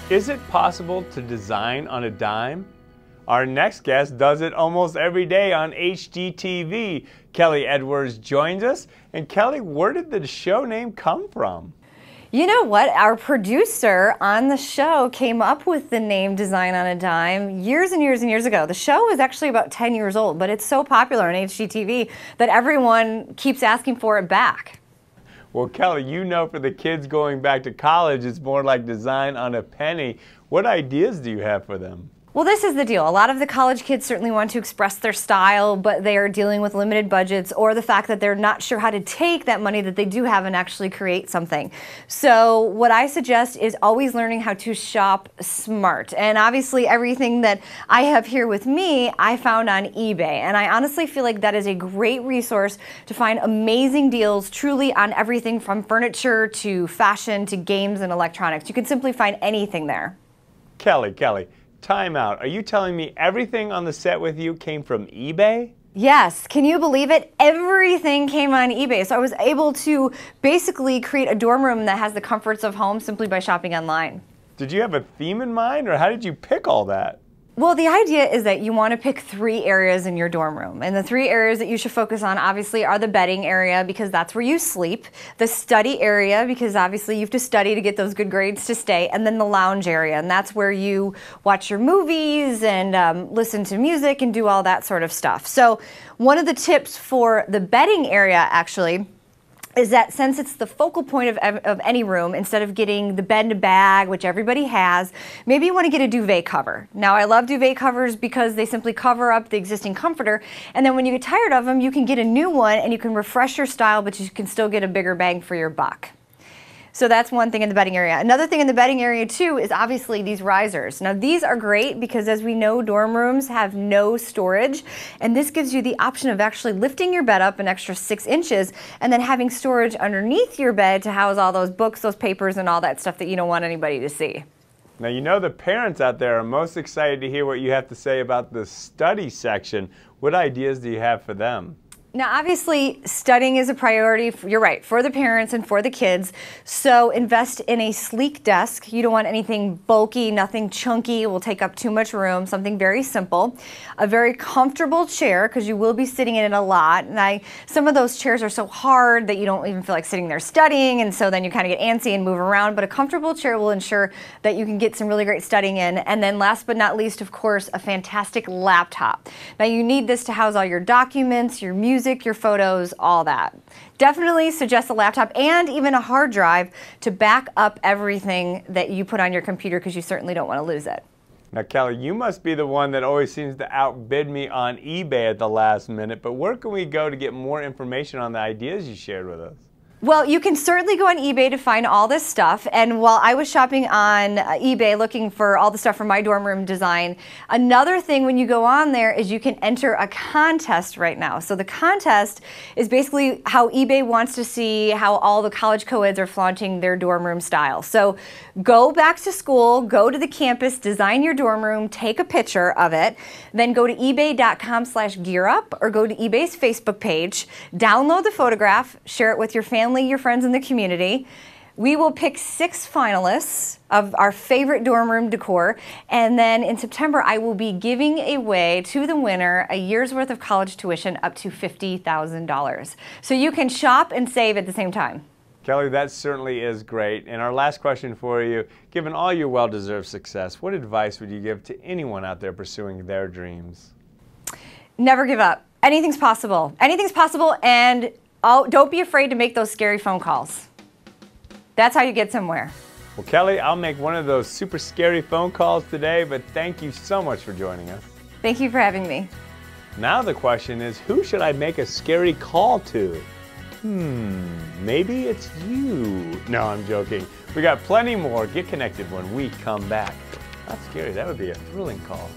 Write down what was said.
Is it possible to design on a dime? Our next guest does it almost every day on HGTV. Kelly Edwards joins us. And Kelly, where did the show name come from? You know what? Our producer on the show came up with the name Design on a Dime years and years and years ago. The show is actually about 10 years old, but it's so popular on HGTV that everyone keeps asking for it back. Well, Kelly, you know for the kids going back to college, it's more like design on a penny. What ideas do you have for them? Well, this is the deal. A lot of the college kids certainly want to express their style, but they are dealing with limited budgets or the fact that they're not sure how to take that money that they do have and actually create something. So what I suggest is always learning how to shop smart. And obviously everything that I have here with me, I found on eBay. And I honestly feel like that is a great resource to find amazing deals truly on everything from furniture to fashion to games and electronics. You can simply find anything there. Kelly. Time out. Are you telling me everything on the set with you came from eBay? Yes. Can you believe it? Everything came on eBay. So I was able to basically create a dorm room that has the comforts of home simply by shopping online. Did you have a theme in mind, or how did you pick all that? Well, the idea is that you want to pick 3 areas in your dorm room. And the 3 areas that you should focus on obviously are the bedding area, because that's where you sleep, the study area, because obviously you have to study to get those good grades to stay, and then the lounge area. And that's where you watch your movies and listen to music and do all that sort of stuff. So one of the tips for the bedding area actually is that since it's the focal point of any room, instead of getting the bed in a bag, which everybody has, maybe you want to get a duvet cover. Now, I love duvet covers because they simply cover up the existing comforter, and then when you get tired of them, you can get a new one and you can refresh your style, but you can still get a bigger bang for your buck. So that's one thing in the bedding area. Another thing in the bedding area too is obviously these risers. Now these are great because, as we know, dorm rooms have no storage, and this gives you the option of actually lifting your bed up an extra 6 inches and then having storage underneath your bed to house all those books, those papers, and all that stuff that you don't want anybody to see. Now, you know the parents out there are most excited to hear what you have to say about the study section. What ideas do you have for them? Now, obviously, studying is a priority, you're right, for the parents and for the kids. So invest in a sleek desk. You don't want anything bulky, nothing chunky, will take up too much room, something very simple. A very comfortable chair, because you will be sitting in it a lot. And some of those chairs are so hard that you don't even feel like sitting there studying, and so then you kind of get antsy and move around. But a comfortable chair will ensure that you can get some really great studying in. And then last but not least, of course, a fantastic laptop. Now, you need this to house all your documents, your music, your photos, all that. Definitely suggest a laptop and even a hard drive to back up everything that you put on your computer, because you certainly don't want to lose it. Now, Kelly, you must be the one that always seems to outbid me on eBay at the last minute, but where can we go to get more information on the ideas you shared with us? Well, you can certainly go on eBay to find all this stuff. And while I was shopping on eBay looking for all the stuff for my dorm room design, another thing when you go on there is you can enter a contest right now. So the contest is basically how eBay wants to see how all the college co-eds are flaunting their dorm room style. So go back to school, go to the campus, design your dorm room, take a picture of it, then go to ebay.com/gearup or go to eBay's Facebook page, download the photograph, share it with your family, your friends in the community. We will pick 6 finalists of our favorite dorm room decor, and then in September I will be giving away to the winner a year's worth of college tuition up to $50,000. So you can shop and save at the same time. Kelly, that certainly is great. And our last question for you, given all your well-deserved success, what advice would you give to anyone out there pursuing their dreams? Never give up. Anything's possible. Anything's possible, and don't be afraid to make those scary phone calls. That's how you get somewhere. Well, Kelly, I'll make one of those super scary phone calls today, but thank you so much for joining us. Thank you for having me. Now the question is, who should I make a scary call to? Maybe it's you. No, I'm joking. We got plenty more. Get connected when we come back. Not scary, that would be a thrilling call.